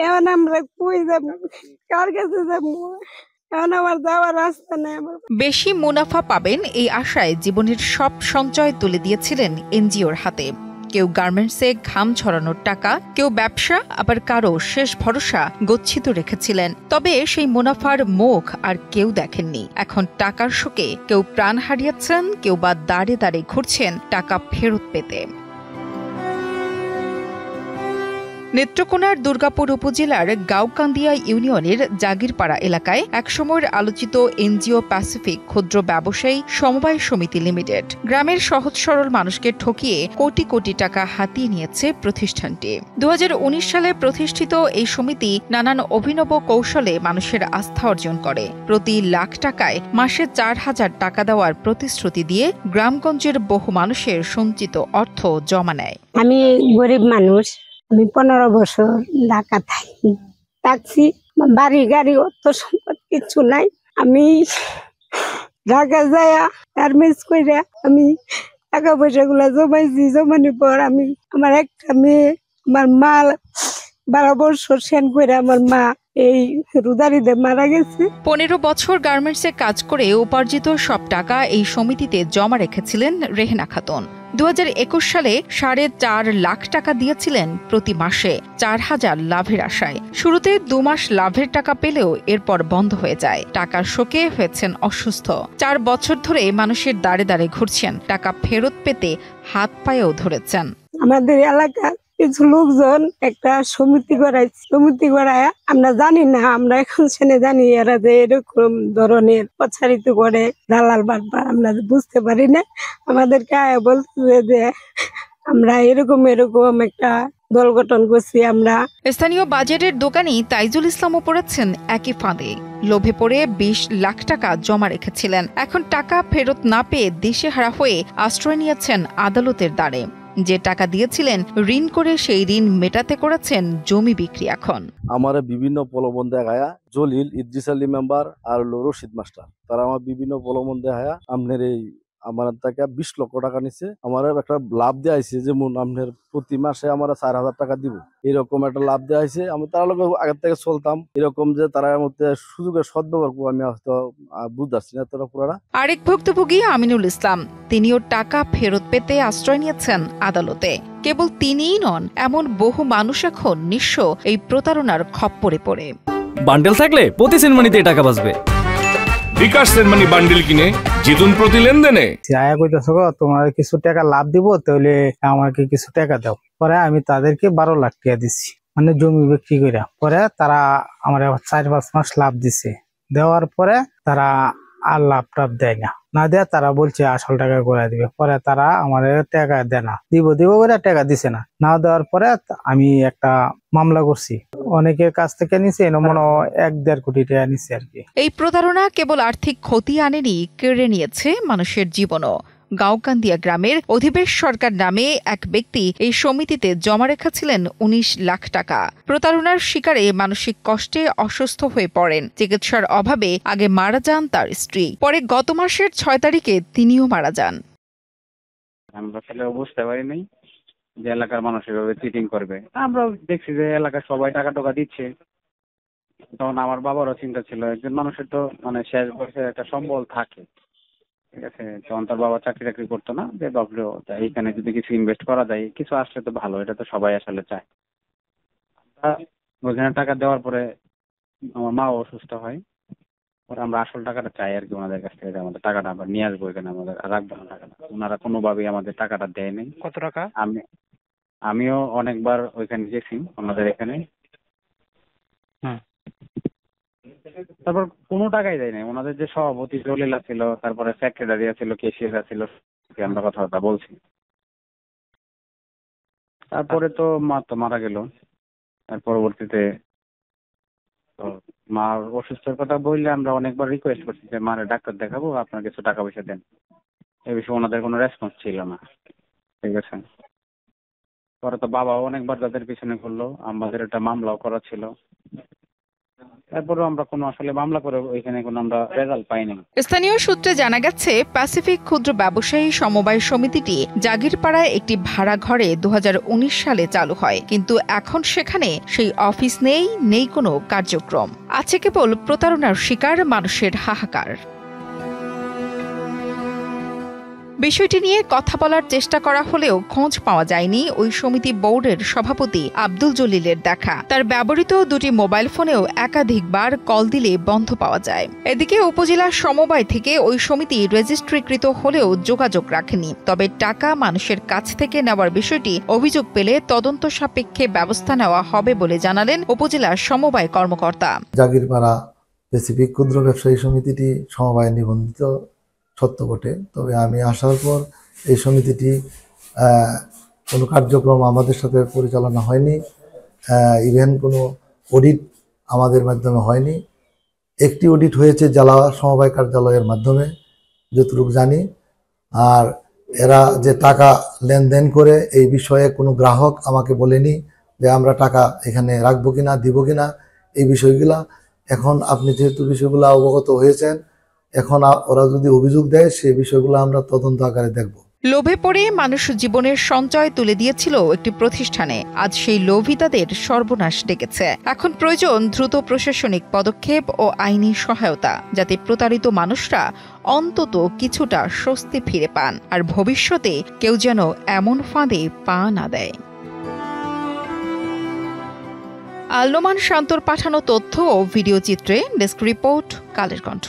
এখন আমরা কই যাব, কার কাছে যাব? এখন আমার যাওয়ার রাস্তা নেই। বেশি মুনাফা পাবেন এই আশায় জীবনের সব সঞ্চয় তুলে দিয়েছিলেন এনজিওর হাতে। কেউ গার্মেন্টসে ঘাম ছড়ানোর টাকা, কেউ ব্যবসা, আবার কারো শেষ ভরসা গচ্ছিত রেখেছিলেন। তবে সেই মুনাফার মুখ আর কেউ দেখেননি। এখন টাকার শোকে কেউ প্রাণ হারিয়েছেন, কেউ বা দাঁড়ে দাঁড়ে ঘুরছেন টাকা ফেরত পেতে। নেত্রকোনার দুর্গাপুর উপজেলার গাউকান্দিয়া ইউনিয়নের জাগিরপাড়া এলাকায় একসময়ের আলোচিত এনজিও প্যাসিফিক ক্ষুদ্র ব্যবসায়ী সমবায় সমিতি লিমিটেড গ্রামের সহজ সরল মানুষকে ঠকিয়ে কোটি কোটি টাকা হাতিয়ে নিয়েছে প্রতিষ্ঠানটি। 2019 সালে প্রতিষ্ঠিত এই সমিতি নানান অভিনব কৌশলে মানুষের আস্থা অর্জন করে। প্রতি লাখ টাকায় মাসে 4,000 টাকা দেওয়ার প্রতিশ্রুতি দিয়ে গ্রামগঞ্জের বহু মানুষের সঞ্চিত অর্থ জমা নেয়। আমি গরিব মানুষ, আমি 15 বছর ঢাকা থাকছি। বাড়ি গাড়ি অত সম্পদ কিছু নাই। আমি ঢাকা যাইয়া গার্মেন্টস কইরা আমি টাকা পয়সা গুলা জমাইছি। জমানোর পর আমি আমার একটা মেয়ে, আমার মা 12 বছর সেন করে আমার মা এই রুদারিতে মারা গেছে। 15 বছর গার্মেন্টসে কাজ করে উপার্জিত সব টাকা এই সমিতিতে জমা রেখেছিলেন রেহেনা খাতুন। 2021 সালে 4.5 লাখ টাকা দিয়েছিলেন প্রতি মাসে 4,000 লাভের আশায়। শুরুতে 2 মাস লাভের টাকা পেলেও এরপর বন্ধ হয়ে যায়। টাকার শোকে হয়েছেন অসুস্থ। 4 বছর ধরে মানুষের দাঁড়ে দাঁড়ে ঘুরছেন, টাকা ফেরত পেতে হাত পায়েও ধরেছেন। আমাদের এলাকার কিছু লোকজন একটা সমিতি করায় আমরা জানি না, আমরা এখন শুনে জানি এরা যে এরকম ধরনের প্রচারিত করে দালাল বাটপার, আমরা বুঝতে পারি না। আমাদেরকে বলছে যে আমরা এরকম একটা দল গঠন করছি। আমরা স্থানীয় বাজারের দোকানি তাইজুল ইসলামও পড়েছেন একই ফাঁদে। লোভে পড়ে 20 লাখ টাকা জমা রেখেছিলেন। এখন টাকা ফেরত না পেয়ে দিশেহারা হয়ে আশ্রয় নিয়েছেন আদালতের দ্বারে। যে টাকা দিয়েছিলেন ঋণ করে সেই ঋণ মেটাতে করেছেন জমি বিক্রি। এখন আমার বিভিন্ন প্রলোভন দেখায়া জলিল, ইদ্রিস আলী মেম্বার আর রশিদ মাস্টার, তারা আমার বিভিন্ন প্রলোভন দেখায়া আপনার এই আমার থেকে 20 লক্ষ টাকা নিচ্ছে। আমার একটা লাভ দেওয়া হয়েছে, যেমন আপনার প্রতি মাসে আমার 4,000 টাকা দিব, এরকম একটা লাভ দেওয়া হয়েছে। আমি তার লোক আগের থেকে চলতাম এরকম, যে তারা মধ্যে সুযোগের সদ্ব্যবহার করবো আমি হয়তো বুঝতে পারছি না তারা পুরা। আরেক ভুক্তভোগী আমিনুল ইসলাম, তিনিও টাকা ফেরত পেতে আশ্রয় নিয়েছেন আদালতে। কেবল তিনিই নন, এমন বহু মানুষ এখন নিঃস্ব এই প্রতারণার খপ্পরে পড়ে। বান্ডেল থাকলে প্রতি সেনমানিতে টাকা বাঁচবে। বিকাশ সেনমানি বান্ডেল কিনে জিতুন প্রতি লেনদেনে। আয়া কইতেছো তোমার কিছু টাকা লাভ দিব, তাহলে আমাকে কিছু টাকা দাও। পরে আমি তাদেরকে 12 লাখ টাকা দিচ্ছি, মানে জমি বিক্রি করে। পরে তারা আমার 4-5 মাস লাভ দিছে। দেওয়ার পরে তারা আর লাভ টাভ দেয় না দেয়, তারা বলছে আসল টাকা করে দিবে। পরে তারা আমার টাকা দেয় না, দিব করে টাকা দিছে না দেওয়ার পরে আমি একটা মামলা করছি। অনেকের কাছ থেকে নিছে, মনে 1-1.5 কোটি টাকা নিছে আর কি। এই প্রতারণা কেবল আর্থিক ক্ষতি আনেনি, কেড়ে নিয়েছে মানুষের জীবনও। গাউকান্দিয়া গ্রামের অধিবেশ সরকার নামে এক ব্যক্তি এই সমিতিতে জমা রেখেছিলেন 19 লাখ টাকা। প্রতারণার শিকারে মানসিক কষ্টে অসুস্থ হয়ে পড়েন। চিকিৎসার অভাবে আগে মারা যান তার স্ত্রী। পরে গত মাসের 6 তারিখে তিনিও মারা যান। আমরা আসলে বুঝতে পারিনি যে এলাকার মানুষ এভাবে চিটিং করবে। আমরা দেখছি যে এলাকার সবাই টাকা টোকা দিচ্ছে। তখন আমার বাবারও চিন্তা ছিল, একজন মানুষের তো মানে শেষ বয়সে একটা সম্বল থাকে, ঠিক আছে। তখন তার বাবা চাকরি করতো না, যে ভাবলো এইখানে যদি কিছু ইনভেস্ট করা যায়, কিছু আসলে তো ভালো, এটা তো সবাই আসলে চায়। ওখানে টাকা দেওয়ার পরে আমার মা অসুস্থ হয়। পরে আমরা আসল টাকাটা চাই আর কি ওনাদের কাছ থেকে, আমাদের টাকাটা আমরা নিয়ে আসবো এখানে, আমাদের রাখবো না টাকাটা। ওনারা কোনোভাবেই আমাদের টাকাটা দেয়নি। কত টাকা? আমিও অনেকবার ওইখানে গেছি আমাদের এখানে, তারপর কোনো টাকাই দেয় নাই। ওনাদের যে সভাপতি জলিলা ছিল, তারপরে সেক্রেটারি ছিল, কেশিয়ার ছিল, আমরা কথাবার্তা বলছি। তারপরে তো মা তো মারা গেল। তার পরবর্তীতে তো মার অসুস্থতার কথা বললে আমরা অনেকবার রিকোয়েস্ট করছি যে মারে ডাক্তার দেখাবো, আপনার কিছু টাকা পয়সা দেন। এ বিষয়ে ওনাদের কোনো রেসপন্স ছিল না, ঠিক আছে। পরে তো বাবাও অনেকবার তাদের পিছনে করলো, আমাদের একটা মামলাও করা ছিল। তারপরেও আমরা কোনো আসলে মামলা করে এখানে কোনো আমরা রেজাল্ট পাইনি। স্থানীয় সূত্রে জানা গেছে, প্যাসিফিক ক্ষুদ্র ব্যবসায়ী সমবায় সমিতিটি জাগিরপাড়ায় একটি ভাড়া ঘরে 2019 সালে চালু হয়, কিন্তু এখন সেখানে সেই অফিস নেই কোনো কার্যক্রম। আছে কেবল প্রতারণার শিকার মানুষের হাহাকার। বিষয়টি নিয়ে কথা বলার চেষ্টা করা হলেও খোঁজ পাওয়া যায়নি ওই সমিতি বোর্ডের সভাপতি আব্দুল জলিলের দেখা। তার ব্যবহৃত দুটি মোবাইল ফোনেও একাধিকবার কল দিলে বন্ধ পাওয়া যায়। এদিকে উপজেলা সমবায় থেকে ওই সমিতি রেজিস্ট্রিকৃত হলেও যোগাযোগ রাখেনি। তবে টাকা মানুষের কাছ থেকে নেওয়ার বিষয়টি অভিযোগ পেলে তদন্ত সাপেক্ষে ব্যবস্থা নেওয়া হবে বলে জানালেন উপজেলা সমবায় কর্মকর্তা। জাগিরপাড়া প্যাসিফিক ক্ষুদ্র ব্যবসায়ী সমিতিটি সমবায় নিবন্ধিত সত্য বটে, তবে আমি আসার পর এই সমিতিটি কোনো কার্যক্রম আমাদের সাথে পরিচালনা হয়নি, ইভেন কোনো অডিট আমাদের মাধ্যমে হয়নি। একটি অডিট হয়েছে জেলা সমবায় কার্যালয়ের মাধ্যমে যতটুকু জানি। আর এরা যে টাকা লেনদেন করে এই বিষয়ে কোনো গ্রাহক আমাকে বলেনি যে আমরা টাকা এখানে রাখবো কিনা, দিব কিনা, এই বিষয়গুলা। এখন আপনি যেহেতু বিষয়গুলো অবগত হয়েছেন, এখন ওরা যদি অভিযোগ দেয় সেই বিষয়গুলো আমরা তদন্ত আকারে দেখব। লোভে পড়ে মানুষ জীবনের সঞ্চয় তুলে দিয়েছিল একটি প্রতিষ্ঠানে, আজ সেই লোভিতাদের সর্বনাশ ডেকেছে। এখন প্রয়োজন দ্রুত প্রশাসনিক পদক্ষেপ ও আইনি সহায়তা, যাতে প্রতারিত মানুষরা অন্তত কিছুটা স্বস্তি ফিরে পান আর ভবিষ্যতে কেউ যেন এমন ফাঁদে পা না দেয়। আল নোমান শান্তর পাঠানো তথ্য ও ভিডিও চিত্রে ডেস্ক রিপোর্ট, কালের কণ্ঠ।